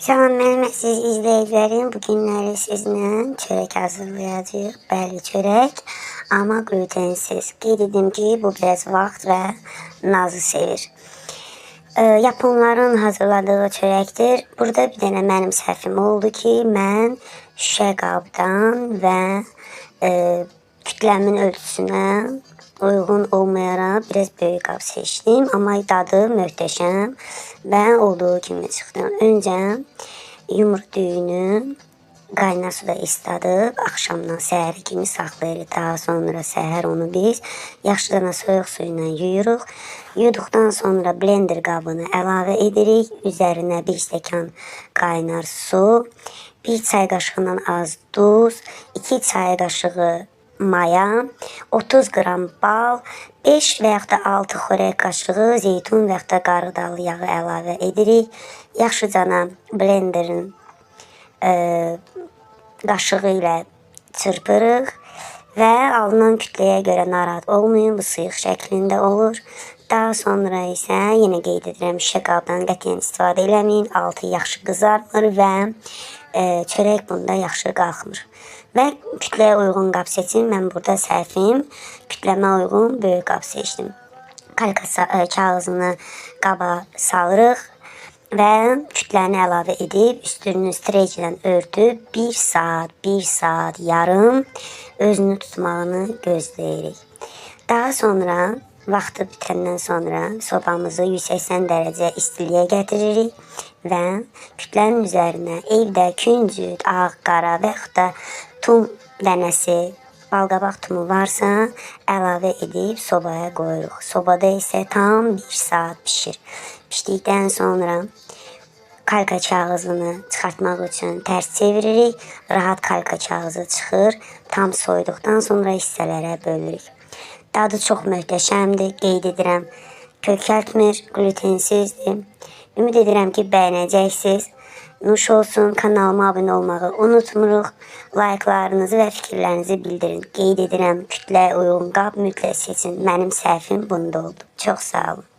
Salam mənim əziz izləyicilərim, bu günləri sizinlə çörək hazırlayacağıq. Bəli, çörək, amma glutensiz. Qeyd edim ki, bu biraz vaxt və nazı sevir. Yaponların hazırladığı çörəkdir. Burada bir dənə mənim səhvim oldu ki, mən şüşə qabdan və kütləmin ölçüsünə uyğun olmayaraq biraz böyük qab seçdim. Amma dadı möhtəşəm və olduğu kimi çıxdı. Öncə yumru düyünü qaynar suda isladıb, axşamdan səhəri kimi saxlayırıq. Daha sonra səhər onu biz yaxşıca soyuq su ilə yuyuruq. Yuduqdan sonra blender qabını əlavə edirik. Üzərinə 1 stəkan qaynar su, 1 çay qaşığından az duz, 2 çay qaşığı maya, 30 qram bal, 5 və yaxud da 6 xörək qaşığı zeytun və yaxud da qarıdalı yağı əlavə edirik. Yaxşıca blenderin qaşığı ilə çırpırıq və alınan kütləyə görə narahat olmayın, bu sıyıq şəklində olur. Daha sonra isə yenə qeyd edirəm, şüşə qabdan qətiyyən istifadə eləməyin, altı yaxşı qızarmır və çörək bunda yaxşı qalxmır. Və kütləyə uyğun qab seçin. Mən burada səhvim, kütləmə uyğun böyük qab seçdim. Kalka kağızını qaba salırıq və kütləni əlavə edib üstünü streçlə örtüb 1 saat yarım özünü tutmağını gözləyirik. Daha sonra vaxtı bitəndən sonra sobamızı 180 dərəcə istiliyə gətiririk və kütlənin üzərinə evdə küncüt, ağ, qara və yaxud da tum dənəsi, balqabaq tumu varsa əlavə edib sobaya qoyuruq. Sobada isə tam 1 saat pişir. Pişdikdən sonra kalka kağızını çıxartmaq üçün tərs çeviririk. Rahat kalka kağızı çıxır. Tam soyduqdan sonra hissələrə bölürük. Dadı çox möhtəşəmdir. Qeyd edirəm, kökəltmir, glutensizdir. Ümid edirəm ki, bəyənəcəksiniz. Nuş olsun, kanalıma abunə olmağı unutmuruq. Like'larınızı və fikirlərinizi bildirin. Qeyd edirəm, kütləyə uyğun qab mütləq seçin. Mənim səhvim bunda oldu. Çox sağ olun.